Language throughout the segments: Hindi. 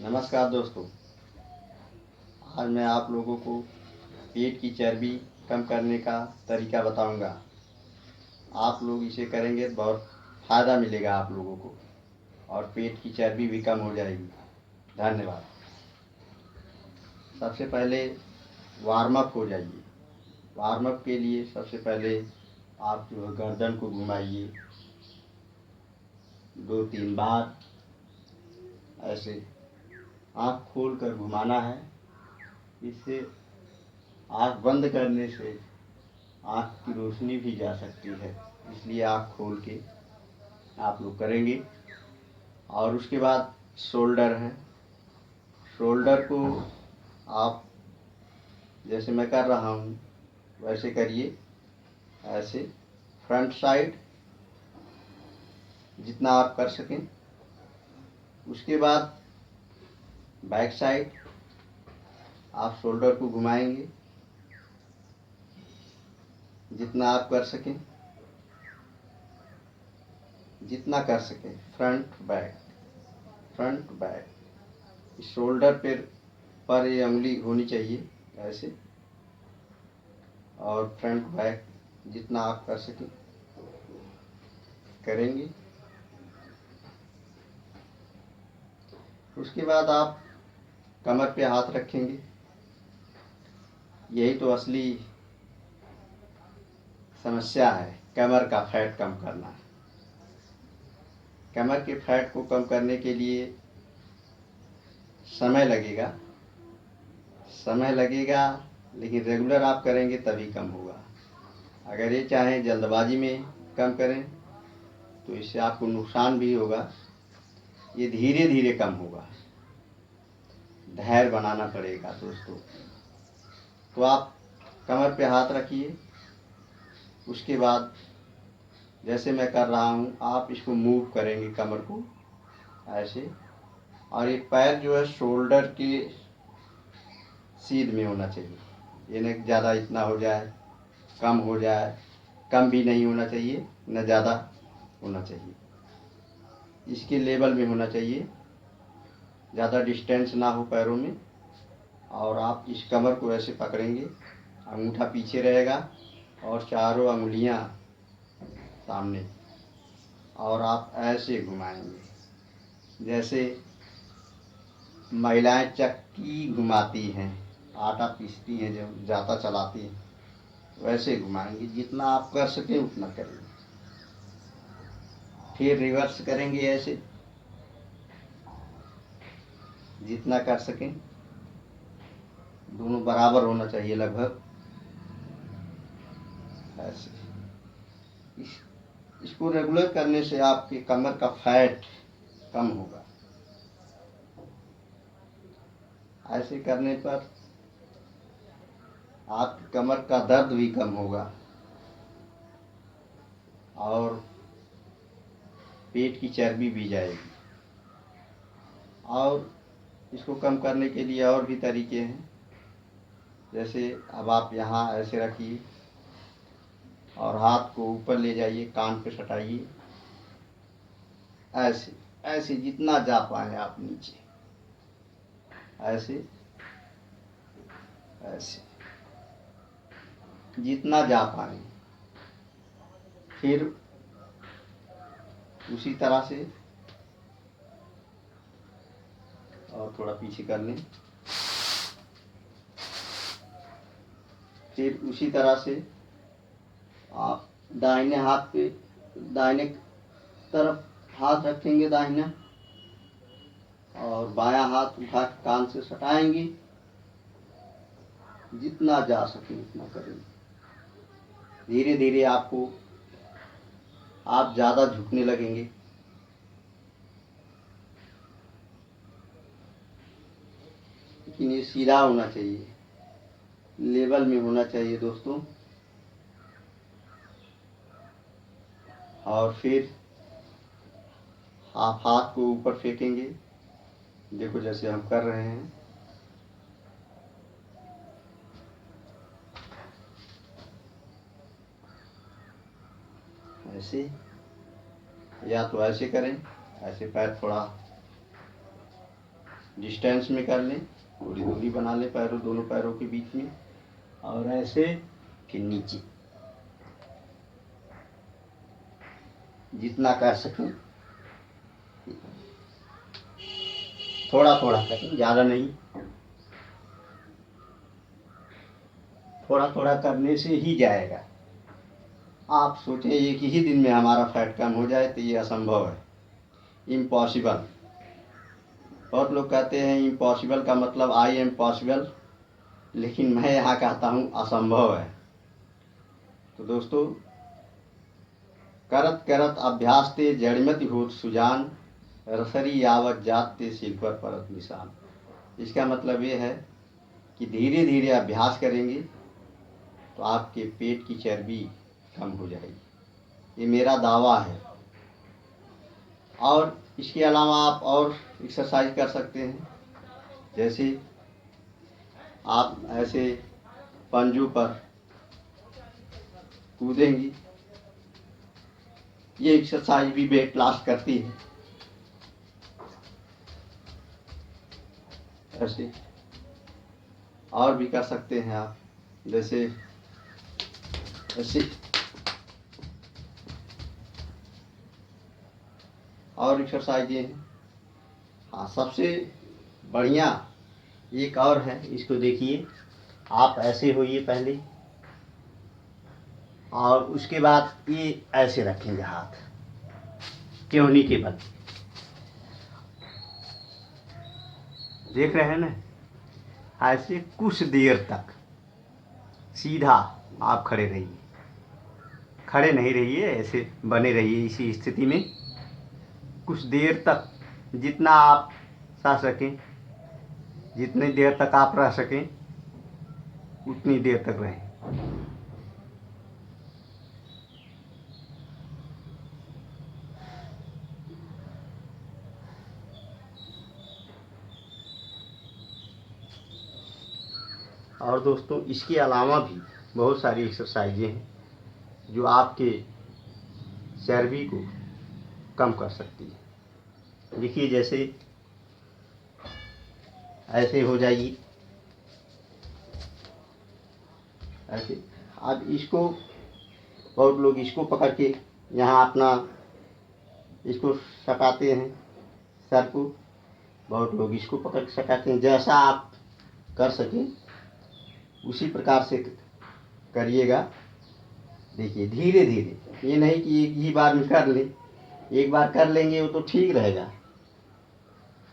नमस्कार दोस्तों। आज मैं आप लोगों को पेट की चर्बी कम करने का तरीका बताऊंगा। आप लोग इसे करेंगे तो बहुत फ़ायदा मिलेगा आप लोगों को और पेट की चर्बी भी कम हो जाएगी। धन्यवाद। सबसे पहले वार्म अप हो जाइए। वार्म अप के लिए सबसे पहले आप जो है गर्दन को घुमाइए 2-3 बार। ऐसे आँख खोल कर घुमाना है। इससे आँख बंद करने से आँख की रोशनी भी जा सकती है, इसलिए आँख खोल के आप लोग करेंगे। और उसके बाद शोल्डर है। शोल्डर को आप जैसे मैं कर रहा हूँ वैसे करिए। ऐसे फ्रंट साइड जितना आप कर सकें। उसके बाद बैक साइड आप शोल्डर को घुमाएंगे जितना आप कर सकें, जितना कर सकें। Front back, front back. Shoulder पर ये उंगली होनी चाहिए ऐसे। और फ्रंट बैक जितना आप कर सकें करेंगे। उसके बाद आप कमर पे हाथ रखेंगे। यही तो असली समस्या है, कमर का फैट कम करना। कमर के फैट को कम करने के लिए समय लगेगा, समय लगेगा, लेकिन रेगुलर आप करेंगे तभी कम होगा। अगर ये चाहें जल्दबाजी में कम करें तो इससे आपको नुकसान भी होगा। ये धीरे धीरे कम होगा, धैर्य बनाना पड़ेगा दोस्तों। तो आप कमर पे हाथ रखिए। उसके बाद जैसे मैं कर रहा हूँ आप इसको मूव करेंगे कमर को ऐसे। और ये पैर जो है शोल्डर के सीध में होना चाहिए। ये न ज़्यादा इतना हो जाए, कम हो जाए, कम भी नहीं होना चाहिए, न ज़्यादा होना चाहिए। इसके लेवल में होना चाहिए, ज़्यादा डिस्टेंस ना हो पैरों में। और आप इस कमर को ऐसे पकड़ेंगे, अंगूठा पीछे रहेगा और चारों अंगुलियां सामने। और आप ऐसे घुमाएंगे जैसे महिलाएं चक्की घुमाती हैं, आटा पीसती हैं, जब जाता चलाती हैं वैसे घुमाएंगे। जितना आप कर सकें उतना करेंगे। फिर रिवर्स करेंगे ऐसे, जितना कर सकें। दोनों बराबर होना चाहिए लगभग ऐसे। इसको रेगुलर करने से आपके कमर का फैट कम होगा। ऐसे करने पर आपकी कमर का दर्द भी कम होगा और पेट की चर्बी भी जाएगी। और इसको कम करने के लिए और भी तरीके हैं। जैसे अब आप यहाँ ऐसे रखिए और हाथ को ऊपर ले जाइए, कान पे सटाइए ऐसे। ऐसे जितना जा पाए आप नीचे, ऐसे ऐसे जितना जा पाए। फिर उसी तरह से और थोड़ा पीछे कर लें। फिर उसी तरह से आप दाहिने हाथ पे, दाहिने तरफ हाथ रखेंगे दाहिना, और बायां हाथ उठा के कान से सटाएंगे। जितना जा सके उतना करेंगे। धीरे धीरे आपको आप ज़्यादा झुकने लगेंगे। लेकिन ये सीधा होना चाहिए, लेवल में होना चाहिए दोस्तों। और फिर आप हाथ को ऊपर फेंकेंगे, देखो जैसे हम कर रहे हैं। ऐसे, या तो ऐसे करें, ऐसे पैर थोड़ा डिस्टेंस में कर लें, थोड़ी दूरी बना लें पैरों, दोनों पैरों के बीच में, और ऐसे फिर नीचे जितना कर सकें थोड़ा थोड़ा करें, ज़्यादा नहीं। थोड़ा थोड़ा करने से ही जाएगा। आप सोचें एक ही दिन में हमारा फैट कम हो जाए तो ये असंभव है, इम्पॉसिबल। बहुत लोग कहते हैं इम्पॉसिबल का मतलब आई एम पॉसिबल, लेकिन मैं यहाँ कहता हूँ असंभव है। तो दोस्तों, करत करत अभ्यास ते जड़मति होत सुजान, रसरी यावत जात ते सिर पर परत निशान। इसका मतलब ये है कि धीरे धीरे अभ्यास करेंगे तो आपके पेट की चर्बी कम हो जाएगी, ये मेरा दावा है। और इसके अलावा आप और एक्सरसाइज कर सकते हैं, जैसे आप ऐसे पंजों पर कूदेंगी, ये एक्सरसाइज भी वेट लॉस करती है। ऐसे और भी कर सकते हैं आप, जैसे ऐसे और एक्सरसाइजें हैं। हाँ, सबसे बढ़िया एक और है, इसको देखिए। आप ऐसे होइए पहले, और उसके बाद ये ऐसे रखेंगे हाथ केहनी के बल, देख रहे हैं ना। ऐसे कुछ देर तक सीधा आप खड़े रहिए, खड़े नहीं रहिए, ऐसे बने रहिए इसी स्थिति में कुछ देर तक, जितना आप सह सकें, जितनी देर तक आप रह सकें उतनी देर तक रहें। और दोस्तों, इसके अलावा भी बहुत सारी एक्सरसाइजें हैं जो आपके चर्बी को कम कर सकती है। देखिए, जैसे ऐसे हो जाइए, ऐसे। अब इसको बहुत लोग इसको पकड़ के यहाँ अपना इसको सटाते हैं सर को, बहुत लोग इसको पकड़ के सटाते हैं। जैसा आप कर सकें उसी प्रकार से करिएगा। देखिए, धीरे धीरे, ये नहीं कि एक ही बार में कर लें। एक बार कर लेंगे वो तो ठीक रहेगा,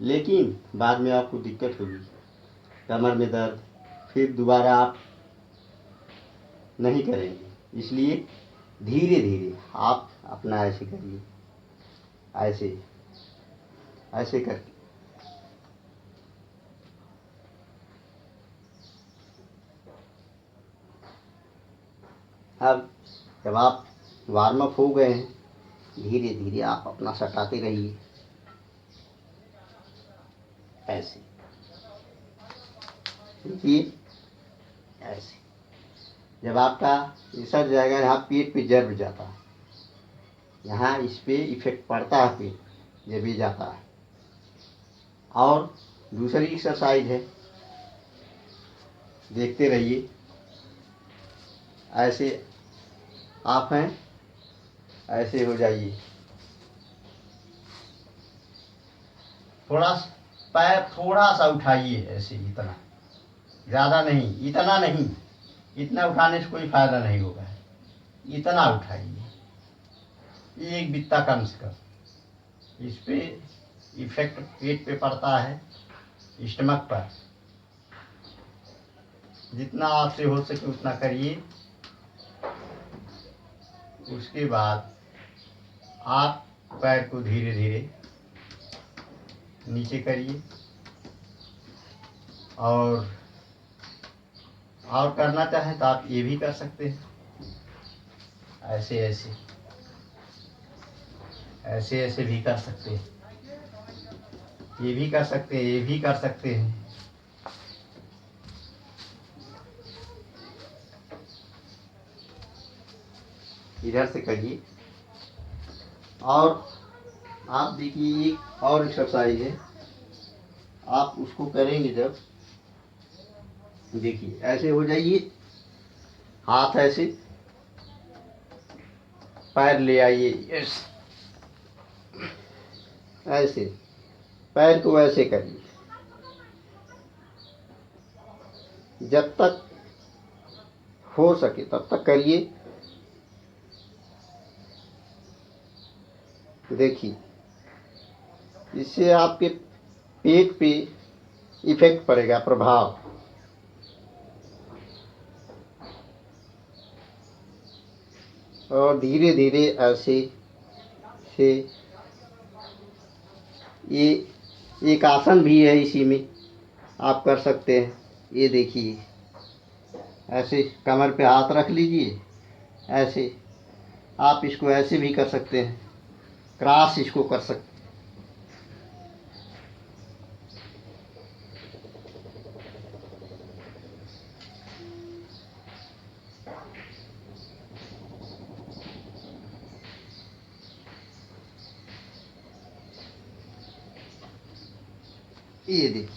लेकिन बाद में आपको दिक्कत होगी, कमर में दर्द, फिर दोबारा आप नहीं करेंगे। इसलिए धीरे धीरे आप अपना ऐसे करिए, ऐसे ऐसे करके। अब जब आप वार्म अप हो गए हैं, धीरे धीरे आप अपना सटाते रहिए, ऐसे। देखिए, ऐसे। जब आपका ये सट जाएगा, यहाँ पेट पे जब जाता है, यहाँ इस पे इफेक्ट पड़ता है पेट, जब ये जाता है। और दूसरी एक्सरसाइज है, देखते रहिए। ऐसे आप हैं, ऐसे हो जाइए, थोड़ा पैर थोड़ा सा उठाइए, ऐसे, इतना ज़्यादा नहीं, इतना नहीं, इतना उठाने से कोई फायदा नहीं होगा। इतना उठाइए, एक बित्ता कम से कम। इस पे इफेक्ट पेट पे पड़ता है, स्टमक पर। जितना आपसे हो सके उतना करिए। उसके बाद आप पैर को धीरे धीरे नीचे करिए, और करना चाहें तो आप ये भी कर सकते हैं, ऐसे ऐसे, ऐसे ऐसे भी कर सकते हैं, ये भी कर सकते हैं, ये भी कर सकते हैं। इधर से करिए। और आप देखिए, एक और एक्सरसाइज है, आप उसको करेंगे जब, देखिए ऐसे हो जाइए, हाथ ऐसे, पैर ले आइए, ऐसे पैर को ऐसे करिए, जब तक हो सके तब तक करिए। देखिए इससे आपके पेट पे इफेक्ट पड़ेगा, प्रभाव। और धीरे धीरे ऐसे से, ये एक आसन भी है, इसी में आप कर सकते हैं। ये देखिए ऐसे कमर पे हाथ रख लीजिए, ऐसे आप इसको ऐसे भी कर सकते हैं, क्रॉस इसको कर सकते हैं। ये देखिए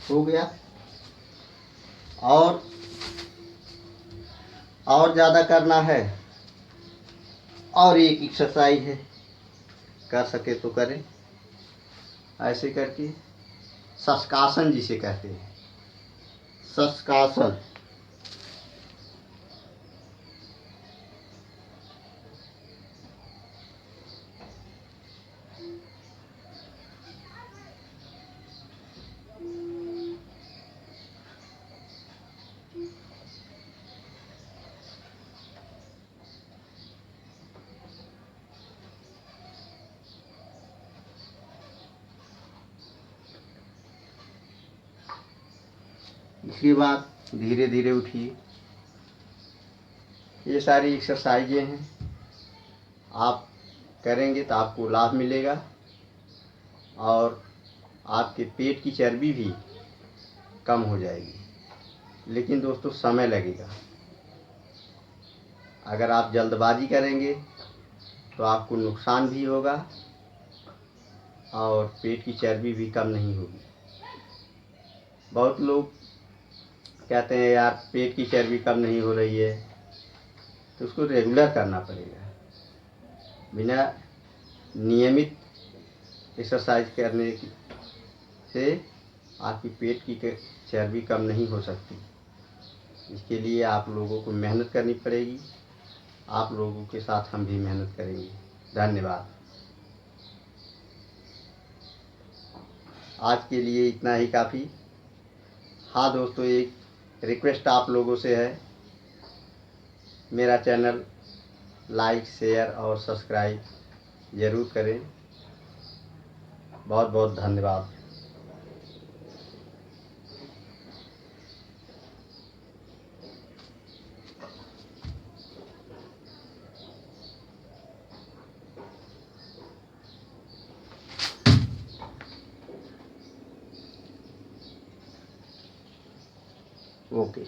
हो गया। और ज़्यादा करना है, और एक एक्सरसाइज है, कर सके तो करें। ऐसे करके शशकासन जिसे कहते हैं, शशकासन। इसके बाद धीरे धीरे उठिए। ये सारी एक्सरसाइजें हैं, आप करेंगे तो आपको लाभ मिलेगा, और आपके पेट की चर्बी भी कम हो जाएगी। लेकिन दोस्तों समय लगेगा। अगर आप जल्दबाजी करेंगे तो आपको नुकसान भी होगा, और पेट की चर्बी भी कम नहीं होगी। बहुत लोग कहते हैं यार पेट की चर्बी कम नहीं हो रही है, तो उसको रेगुलर करना पड़ेगा। बिना नियमित एक्सरसाइज करने से आपकी पेट की चर्बी कम नहीं हो सकती। इसके लिए आप लोगों को मेहनत करनी पड़ेगी। आप लोगों के साथ हम भी मेहनत करेंगे। धन्यवाद। आज के लिए इतना ही काफ़ी। हाँ दोस्तों, एक रिक्वेस्ट आप लोगों से है, मेरा चैनल लाइक, शेयर और सब्सक्राइब ज़रूर करें। बहुत बहुत धन्यवाद। ओके।